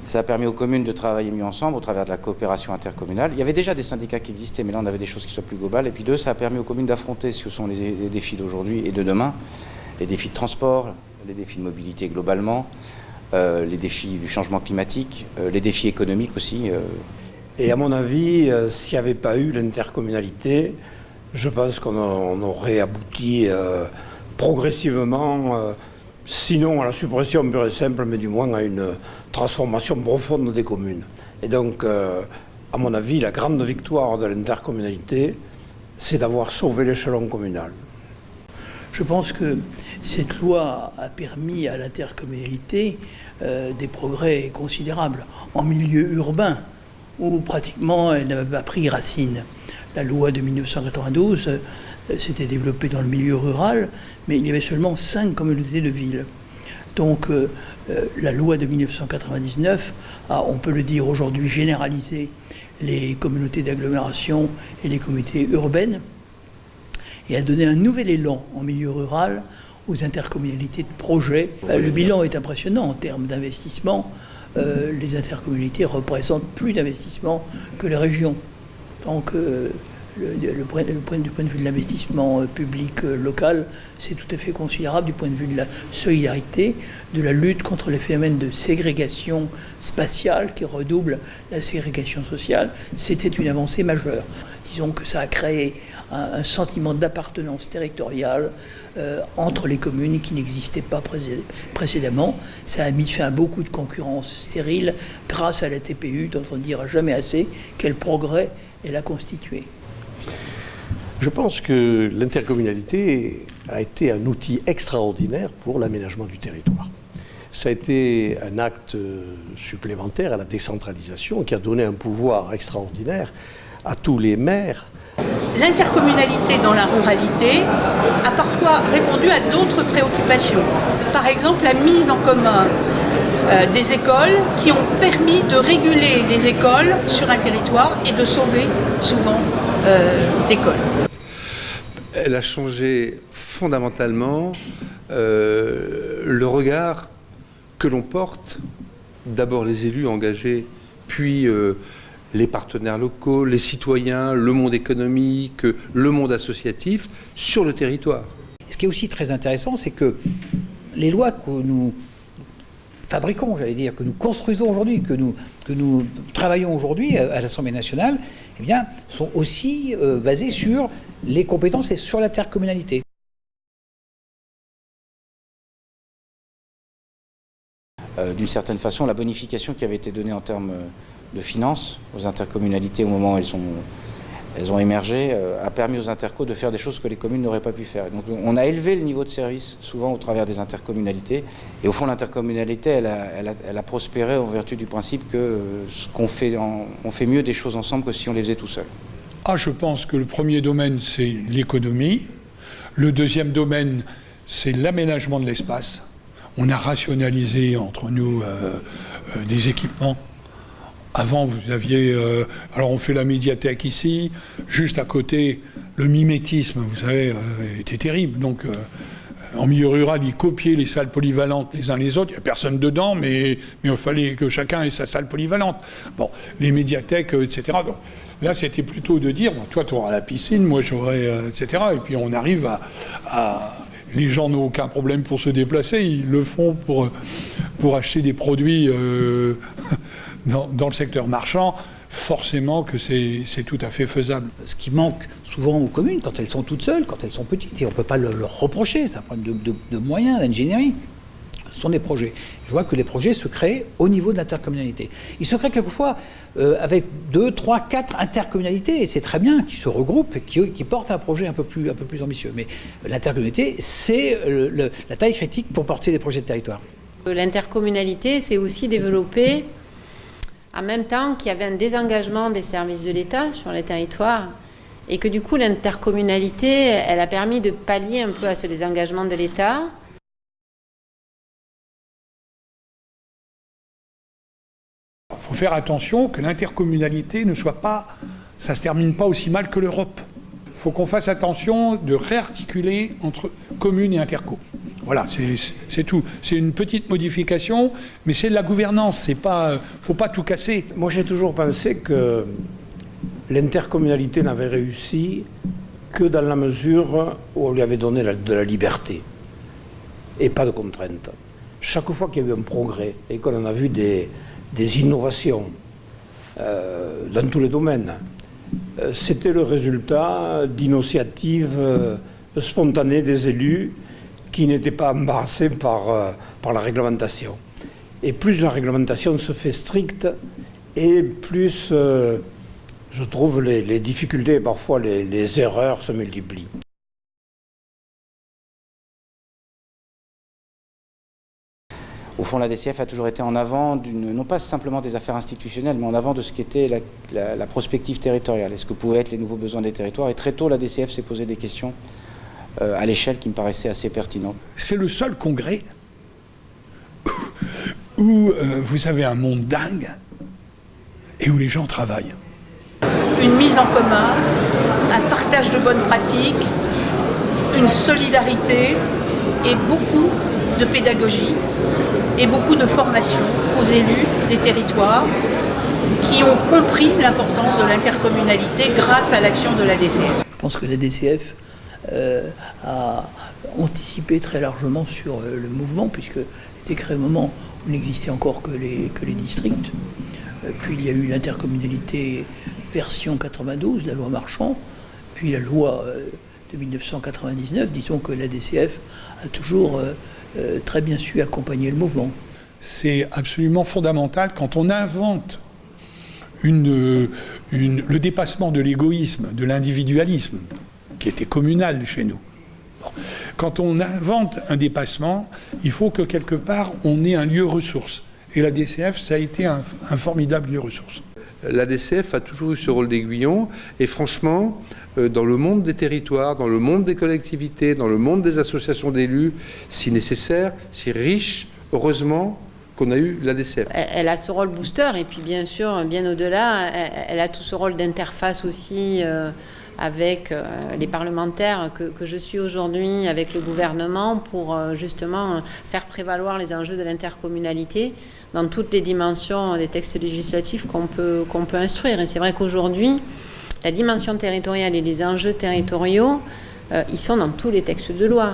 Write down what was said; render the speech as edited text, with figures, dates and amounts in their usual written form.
Ça a permis aux communes de travailler mieux ensemble au travers de la coopération intercommunale. Il y avait déjà des syndicats qui existaient, mais là on avait des choses qui soient plus globales. Et puis deux, ça a permis aux communes d'affronter ce que sont les défis d'aujourd'hui et de demain, les défis de transport, les défis de mobilité globalement, les défis du changement climatique, les défis économiques aussi. Et à mon avis, s'il n'y avait pas eu l'intercommunalité, je pense qu'on aurait abouti progressivement, sinon à la suppression pure et simple, mais du moins à une transformation profonde des communes. Et donc, à mon avis, la grande victoire de l'intercommunalité, c'est d'avoir sauvé l'échelon communal. Je pense que cette loi a permis à l'intercommunalité des progrès considérables en milieu urbain, où pratiquement elle n'avait pas pris racine. La loi de 1992 s'était développée dans le milieu rural, mais il y avait seulement 5 communautés de villes. Donc la loi de 1999 a, on peut le dire aujourd'hui, généralisé les communautés d'agglomération et les communautés urbaines, et a donné un nouvel élan en milieu rural aux intercommunalités de projets. Le bilan est impressionnant en termes d'investissement. Les intercommunalités représentent plus d'investissement que les régions. Donc du point de vue de l'investissement public local, c'est tout à fait considérable du point de vue de la solidarité, de la lutte contre les phénomènes de ségrégation spatiale qui redoublent la ségrégation sociale. C'était une avancée majeure. Disons que ça a créé un sentiment d'appartenance territoriale entre les communes qui n'existaient pas précédemment. Ça a mis fin à beaucoup de concurrence stérile grâce à la TPU, dont on ne dira jamais assez quel progrès elle a constitué. Je pense que l'intercommunalité a été un outil extraordinaire pour l'aménagement du territoire. Ça a été un acte supplémentaire à la décentralisation qui a donné un pouvoir extraordinaire à tous les maires. L'intercommunalité dans la ruralité a parfois répondu à d'autres préoccupations. Par exemple, la mise en commun des écoles qui ont permis de réguler les écoles sur un territoire et de sauver souvent l'école. Elle a changé fondamentalement le regard que l'on porte, d'abord les élus engagés, puis les partenaires locaux, les citoyens, le monde économique, le monde associatif, sur le territoire. Ce qui est aussi très intéressant, c'est que les lois que nous fabriquons, j'allais dire, que nous construisons aujourd'hui, que nous travaillons aujourd'hui à l'Assemblée nationale, eh bien, sont aussi basées sur les compétences et sur l'intercommunalité. D'une certaine façon, la bonification qui avait été donnée en termes de finances aux intercommunalités au moment où elles ont émergé, a permis aux intercos de faire des choses que les communes n'auraient pas pu faire. Donc on a élevé le niveau de service, souvent au travers des intercommunalités. Et au fond, l'intercommunalité, elle a prospéré en vertu du principe que on fait mieux des choses ensemble que si on les faisait tout seul. Je pense que le premier domaine, c'est l'économie. Le deuxième domaine, c'est l'aménagement de l'espace. On a rationalisé entre nous des équipements. Avant, vous aviez... alors, on fait la médiathèque ici. Juste à côté, le mimétisme, vous savez, était terrible. Donc, en milieu rural, ils copiaient les salles polyvalentes les uns les autres. Il n'y a personne dedans, mais il fallait que chacun ait sa salle polyvalente. Bon, les médiathèques, etc. Donc, là, c'était plutôt de dire, toi, tu auras la piscine, moi, j'aurai... etc. Et puis, on arrive à les gens n'ont aucun problème pour se déplacer. Ils le font pour acheter des produits... Dans le secteur marchand, forcément que c'est tout à fait faisable. Ce qui manque souvent aux communes, quand elles sont toutes seules, quand elles sont petites, et on ne peut pas leur reprocher, c'est un problème de moyens, d'ingénierie, ce sont des projets. Je vois que les projets se créent au niveau de l'intercommunalité. Ils se créent quelquefois avec 2, 3, 4 intercommunalités, et c'est très bien, qui se regroupent et qui portent un projet un peu plus ambitieux. Mais l'intercommunalité, c'est la taille critique pour porter des projets de territoire. L'intercommunalité s'est aussi développée en même temps qu'il y avait un désengagement des services de l'État sur les territoires et que du coup l'intercommunalité, elle a permis de pallier un peu à ce désengagement de l'État. Il faut faire attention que l'intercommunalité ne soit pas, ça ne se termine pas aussi mal que l'Europe. Il faut qu'on fasse attention de réarticuler entre communes et interco. Voilà, c'est tout. C'est une petite modification, mais c'est de la gouvernance. C'est pas, faut pas tout casser. Moi, j'ai toujours pensé que l'intercommunalité n'avait réussi que dans la mesure où on lui avait donné de la liberté et pas de contraintes. Chaque fois qu'il y a eu un progrès et qu'on en a vu des innovations dans tous les domaines, c'était le résultat d'initiatives spontanées des élus qui n'étaient pas embarrassés par la réglementation. Et plus la réglementation se fait stricte, et plus, je trouve, les difficultés et parfois les erreurs se multiplient. Au fond, la DCF a toujours été en avant, non pas simplement des affaires institutionnelles, mais en avant de ce qu'était la prospective territoriale et ce que pouvaient être les nouveaux besoins des territoires. Et très tôt, la DCF s'est posé des questions à l'échelle qui me paraissaient assez pertinentes. C'est le seul congrès où vous avez un monde dingue et où les gens travaillent. Une mise en commun, un partage de bonnes pratiques, une solidarité et beaucoup de pédagogie et beaucoup de formation aux élus des territoires qui ont compris l'importance de l'intercommunalité grâce à l'action de la DCF. Je pense que la DCF a anticipé très largement sur le mouvement, puisque était créé au moment où il n'existait encore que les districts. Puis il y a eu l'intercommunalité version 92, la loi Marchand, puis la loi de 1999. Disons que la DCF a toujours très bien su accompagner le mouvement. C'est absolument fondamental quand on invente le dépassement de l'égoïsme, de l'individualisme, qui était communal chez nous. Bon. Quand on invente un dépassement, il faut que quelque part on ait un lieu ressource. Et la DCF, ça a été un formidable lieu ressource. La DCF a toujours eu ce rôle d'aiguillon, et franchement, dans le monde des territoires, dans le monde des collectivités, dans le monde des associations d'élus, si nécessaire, si riche, heureusement qu'on a eu la DCF. Elle a ce rôle booster, et puis bien sûr, bien au-delà, elle a tout ce rôle d'interface aussi avec les parlementaires que je suis aujourd'hui, avec le gouvernement, pour justement faire prévaloir les enjeux de l'intercommunalité dans toutes les dimensions des textes législatifs qu'on peut instruire. Et c'est vrai qu'aujourd'hui, la dimension territoriale et les enjeux territoriaux, ils sont dans tous les textes de loi.